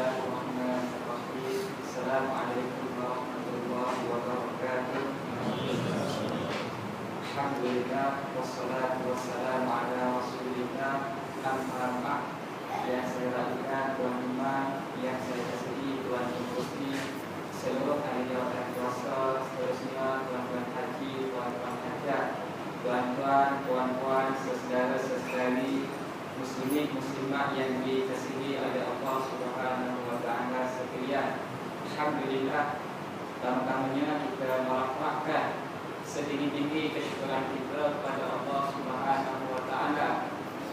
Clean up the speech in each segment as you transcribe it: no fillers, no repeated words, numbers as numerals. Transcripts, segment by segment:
Bismillahirrahmanirrahim. Assalamualaikum warahmatullahi wabarakatuh. Alhamdulillah, wassalatu wassalamu ala rasulillah, amma ba'd. Yang saya rakyat, Tuan Imam, yang saya kasihi, Tuan Ibu, seluruh ahli jawatan kuasa, seterusnya tuan-tuan haji, tuan-tuan hajat, tuan-tuan, puan-puan, saudara-saudari, muslimin muslimat yang dikasihi oleh Allah Subhanahu wa taala sekalian. Alhamdulillah, pertama-tamanya kita merafakkan setinggi-tinggi kesyukuran kita kepada Allah Subhanahu wa taala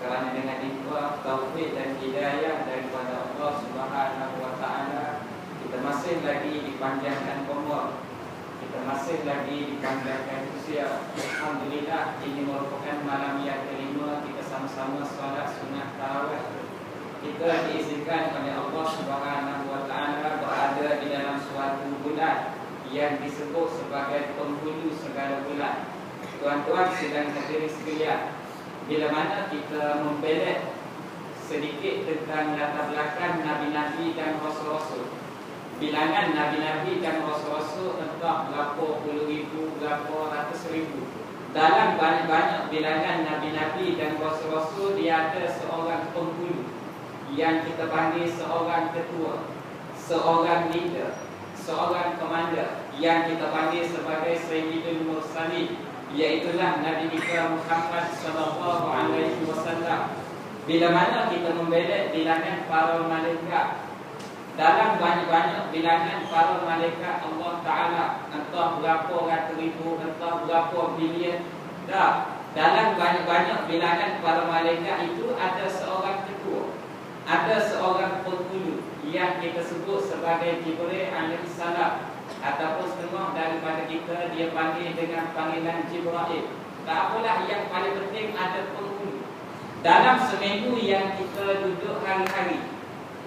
kerana dengan itu taufik dan hidayah daripada Allah Subhanahu wa taala kita masih lagi dipanjangkan umur, kita masih lagi dipanjangkan usia. Alhamdulillah, ini merupakan malam yang kelima kita sama-sama solat sunat tarawih. Kita diizinkan oleh Allah Subhanahu wa taala berada di dalam suatu bulan yang disebut sebagai penghulu segala bulan. Tuan-tuan sedang hadirin sekalian, bila mana kita membelit sedikit tentang latar belakang nabi-nabi dan rasul-rasul, bilangan nabi-nabi dan rasul-rasul entah berapa puluh ribu, berapa ratus ribu. Dalam banyak-banyak bilangan nabi-nabi dan rasul-rasul, dia ada seorang penghulu yang kita panggil seorang ketua, seorang leader, seorang komander yang kita panggil sebagai Sayyidul Mursalin, iaitulah Nabi kita Muhammad sallallahu alaihi wasallam. Bila mana kita membelit bilangan para malaikat, dalam banyak-banyak bilangan para malaikat Allah Ta'ala, entah berapa ratus ribu, entah berapa bilion, dalam banyak-banyak bilangan para malaikat itu ada seorang ketua, ada seorang penghulu yang kita sebut sebagai Jibril alaihissalam, ataupun setengah daripada kita dia panggil dengan panggilan Jibril. Tak apalah, yang paling penting ada penghulu. Dalam seminggu yang kita duduk hari-hari,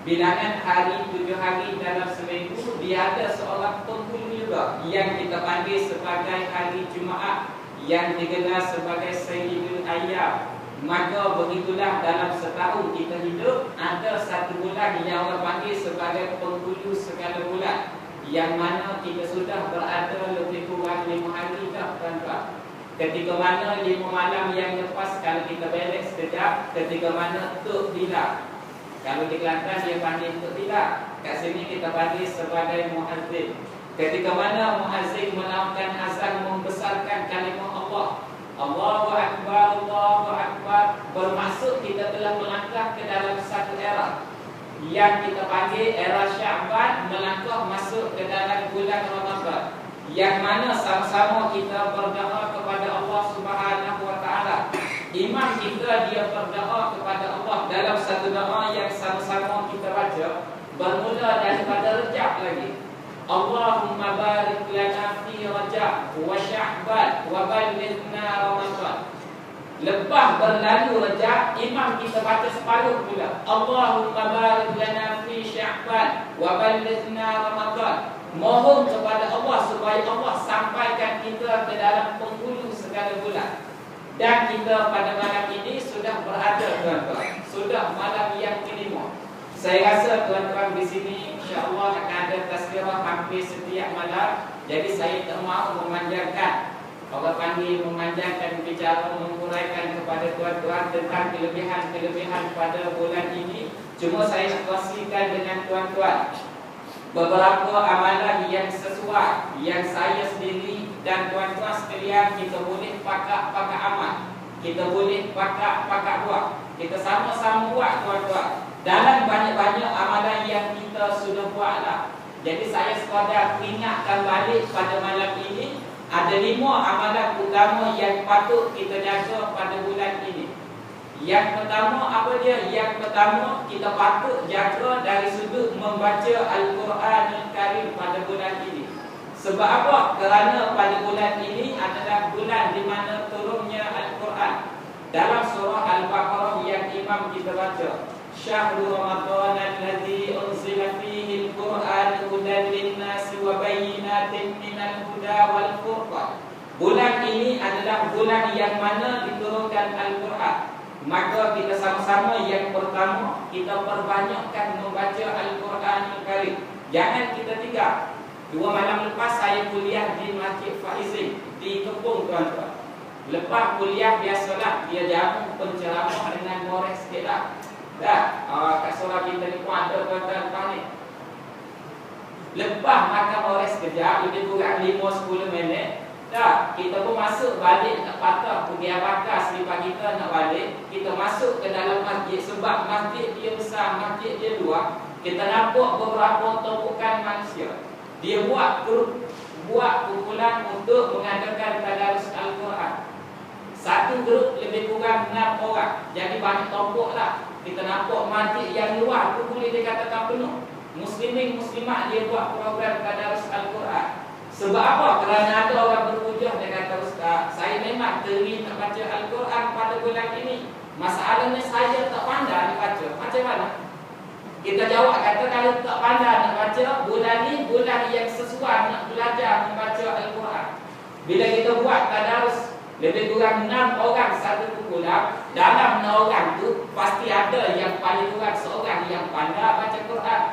bilangan hari 7 hari dalam seminggu, dia ada seorang penghulu juga yang kita panggil sebagai hari Jumaat, yang digelar sebagai Sayyidul Ayyam. Maka begitulah dalam setahun kita hidup, ada satu bulan yang orang panggil sebagai penghulu segala bulan, yang mana kita sudah berada lebih kurang 5 hari dah, tuan-tuan. Ketika mana 5 malam yang lepas, kalau kita belik sekejap, ketika mana Tuk Bila, kalau di Kelantan dia panggil Tuk Bila, kat sini kita panggil sebagai muazzin. Ketika mana muazzin melakukan azan membesarkan kalimah Allah, Allahu Akbar, Allahu Akbar, bermaksud kita telah melangkah ke dalam satu era yang kita panggil era Sya'ban, melangkah masuk ke dalam bulan Ramadan, yang mana sama-sama kita berdoa kepada Allah Subhanahu wa taala. Imam kita dia berdoa kepada Allah dalam satu doa yang sama-sama kita baca, bermula daripada Rejab lagi. Allahumma barik lana fi Rajab wa Sya'ban wa ballighna Ramadan. Lepas berlalu Rejab, imam kita baca separuh pula, Allahumma barik lana fi Sya'ban wa ballighna Ramadan. Mohon kepada Allah supaya Allah sampaikan kita ke dalam penghulu segala bulan. Dan kita pada malam ini sudah berada, tuan-tuan, sudah malam yang kelima. Saya rasa tuan-tuan di sini insya-Allah akan ada tazkirah hampir setiap malam. Jadi saya tak mahu memanjangkan, orang panggil memanjangkan bicara, menguraikan kepada tuan-tuan tentang kelebihan-kelebihan pada bulan ini. Cuma saya nak kongsikan dengan tuan-tuan beberapa amalan yang sesuai, yang saya sendiri dan tuan-tuan sekalian kita boleh pakai amal, kita boleh pakai buat, kita sama-sama buat, tuan-tuan. Dalam banyak-banyak amalan yang kita sudah buatlah. Jadi saya sekadar ingatkan balik pada malam ini, ada 5 amalan utama yang patut kita jaga pada bulan ini. Yang pertama apa dia? Yang pertama, kita patut jaga dari sudut membaca Al-Quranul Karim pada bulan ini. Sebab apa? Kerana pada bulan ini adalah bulan di mana turunnya Al-Quran. Dalam surah Al-Baqarah yang imam kita baca, Syahrul Ramadan alladzi unzila fihi al-Quran hudan lin-nasi wa bayyinatin minal huda wal furqan. Bulan ini adalah bulan yang mana diturunkan Al-Quran. Maka kita sama-sama yang pertama, kita perbanyakkan membaca Al-Quran Jangan kita tinggal. 2 malam lepas saya kuliah di Masjid Faizin di Kepung, tuan-tuan. Lepas kuliah biasalah dia jamu penceramah dengan goreng sikit lah. Kat sekolah kita ni pun ada tuan-tuan lepas ni. Lepas makan goreng sekejap, lebih kurang 5-10 minit, kita pun masuk balik nak patah pergi Abakar selipas kita nak balik. Kita masuk ke dalam masjid. Sebab masjid dia besar, masjid dia luas, kita nampak beberapa tumpukan manusia. Dia buat kumpulan untuk mengadakan tadarus Al-Quran. Satu grup lebih kurang 6 orang. Jadi banyak tompok lah. Kita nampak masjid yang luar tu boleh dikatakan penuh. Muslimin muslimat dia buat program tadarus Al-Quran. Sebab apa? Kerana ada orang berhujah, dia kata, Ustaz, saya memang teringin nak baca Al-Quran pada bulan ini. Masalahnya saya tak pandai nak baca. Macam mana? Kita jawab kata, kalau tak pandai nak baca, bulan ni bulan yang sesuai nak belajar membaca Al-Quran. Bila kita buat tadarus, lebih kurang 6 orang satu kumpulan. Dalam 6 orang tu pasti ada yang paling kurang seorang yang pandai baca Quran.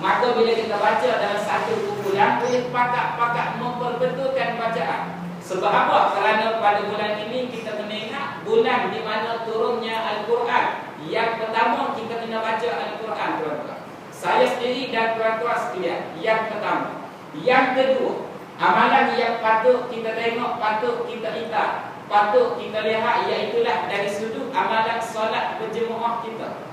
Maka bila kita baca dalam satu kumpulan, boleh pakat-pakat memperbetulkan bacaan. Sebab apa? Kerana pada bulan ini kita kena ingat bulan di mana turunnya Al-Quran. Yang pertama kita kena baca Al-Quran, tuan-tuan. Saya sendiri dan tuan-tuan sekalian. Yang pertama. Yang kedua, amalan yang patut kita tengok, patut kita ikat, patut kita lihat, iaitulah dari sudut amalan solat berjemaah kita.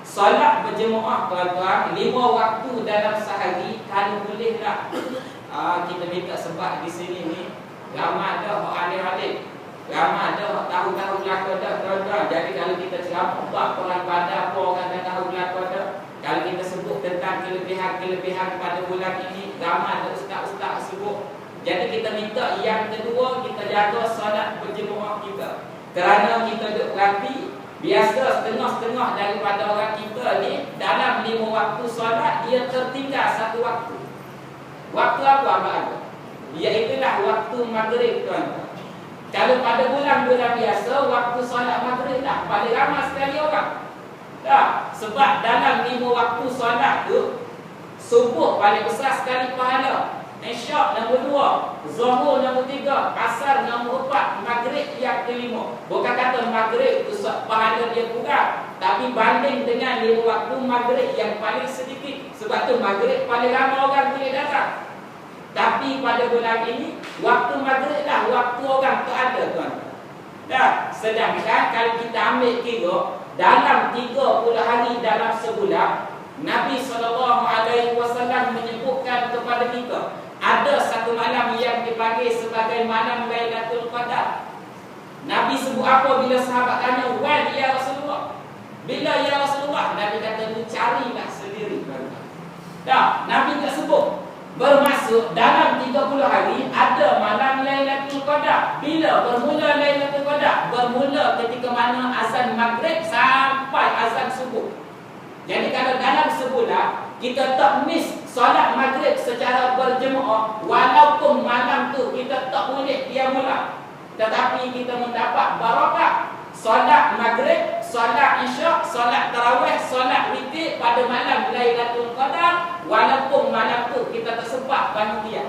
Solat berjemaah, tuan-tuan, 5 waktu dalam sehari. Kalau bolehlah kita minta sebab di sini ni ramai ada alim-alim, ramai ada tahu-tahu belakang dah, tuan-tuan. Jadi kalau kita ceramah orang pada apa orang dah tahu belakang dah. Kalau kita sebut tentang kelebihan-kelebihan pada bulan ini, ramai ada ustaz-ustaz sebut. Jadi kita minta yang kedua, kita jaga solat berjemaah kita. Kerana kita duduk rapi, biasa setengah-setengah daripada orang kita ni dalam 5 waktu solat dia tertinggal satu waktu. Waktu apa abang? Iaitulah waktu maghrib, tuan-tuan. Kalau pada bulan-bulan biasa, waktu solat maghrib lah paling ramai sekali orang. Sebab dalam 5 waktu solat tu, subuh paling besar sekali pahala, Isyak nombor 2, Zuhur nombor 3, Asar nombor 4, Maghrib yang kelima. Bukan kata Maghrib tu pahala dia kurang, tapi banding dengan 5 waktu Maghrib yang paling sedikit. Sebab tu Maghrib paling ramai orang boleh datang. Tapi pada bulan ini, waktu Maghrib lah waktu orang tak ada, tuan. Sedangkan kalau kita ambil kira, dalam 30 hari dalam sebulan, Nabi SAW menyebutkan kepada kita, ada satu malam yang dipanggil sebagai malam Lailatul Qadar. Nabi sebut apa bila sahabat tanya, "Wan ya Rasulullah?" Bila ya Rasulullah? Nabi kata, "Lu carilah sendiri." Nabi tak sebut. Bermaksud dalam 30 hari ada malam Lailatul Qadar. Bila bermula Lailatul Qadar? Bermula ketika mana azan maghrib sampai azan subuh. Jadi kalau dalam sebulan kita tak miss solat maghrib secara berjemaah, walaupun malam tu kita tak boleh qiyamul, tetapi kita mendapat barakah solat maghrib, solat isyak, solat tarawih, solat witir pada malam Lailatul Qadar, walaupun malam tu kita tak sempat bangun qiyam.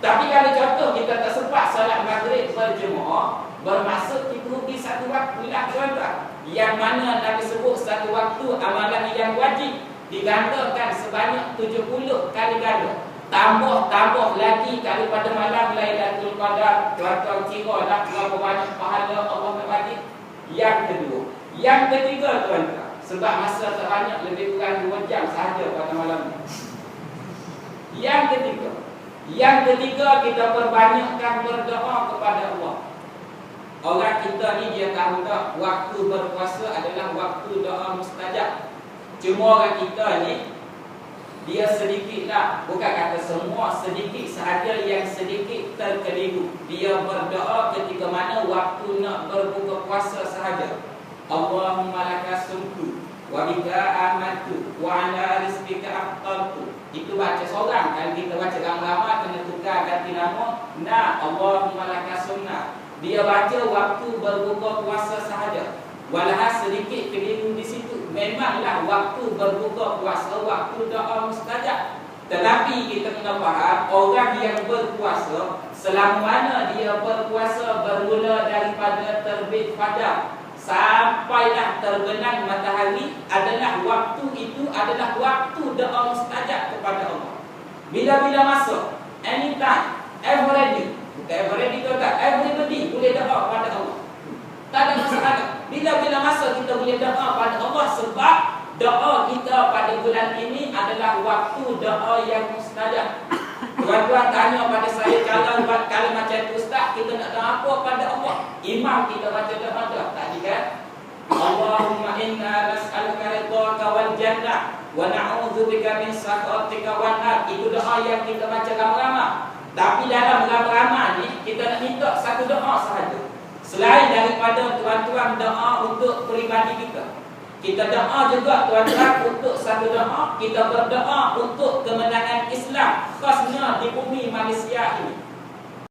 Tapi kalau contoh kita tak sempat solat maghrib berjemaah, bermaksud kita rugi satu waktu lah, tuan-tuan. Yang mana Nabi sebut satu waktu amalan yang wajib digandakan sebanyak 70 kali ganda. Tambah lagi kalau pada malam Lailatul Qadar, tuan-tuan kira dah berapa banyak pahala Allah nak bagi. Yang kedua. Yang ketiga, tuan-tuan, sebab masa tak banyak, lebih kurang 2 jam sahaja pada malam ini. Yang ketiga, kita perbanyakkan berdoa kepada Allah. Orang kita ni dia tahu tak, waktu berpuasa adalah waktu doa mustajab. Cuma orang kita ni dia sedikitlah, bukan kata semua, sedikit sahaja yang sedikit terkeliru. Dia berdoa ketika mana waktu nak berbuka puasa sahaja. Allahumma laka sumtu wa bika amantu wa ala rizqika aftaltu. Itu baca seorang. Kalau kita baca ramai-ramai kena tukar ganti nama. Allahumma laka sunnah. Dia baca waktu berbuka puasa sahaja. Walhas sedikit keliru di situ. Memanglah waktu berbuka puasa, waktu doa mustajab. Tetapi kita kena faham, orang yang berpuasa, selama mana dia berpuasa bermula daripada terbit fajar sampailah terbenam matahari, adalah waktu itu adalah waktu doa mustajab kepada Allah. Bila-bila masuk, anytime, everybody, bukan everybody tu tak, everybody boleh doa pada Allah. Tak ada masalah. Bila-bila masa kita boleh doa pada Allah, sebab doa kita pada bulan ini adalah waktu doa yang mustajab. Tuan-tuan tanya pada saya, kalau macam tu Ustaz, kita nak doa apa pada Allah? Imam kita baca doa tadi kan? Allahumma inna nas'aluka ridhaka wal jannah wa na'udzubika min sakhatika wan nar. Itu doa yang kita baca ramai-ramai. Tapi dalam ramai-ramai ni kita nak minta satu doa sahaja. Selain daripada tuan-tuan doa untuk peribadi kita, kita doa juga tuan-tuan untuk satu doa, kita berdoa untuk kemenangan Islam khasnya di bumi Malaysia ini.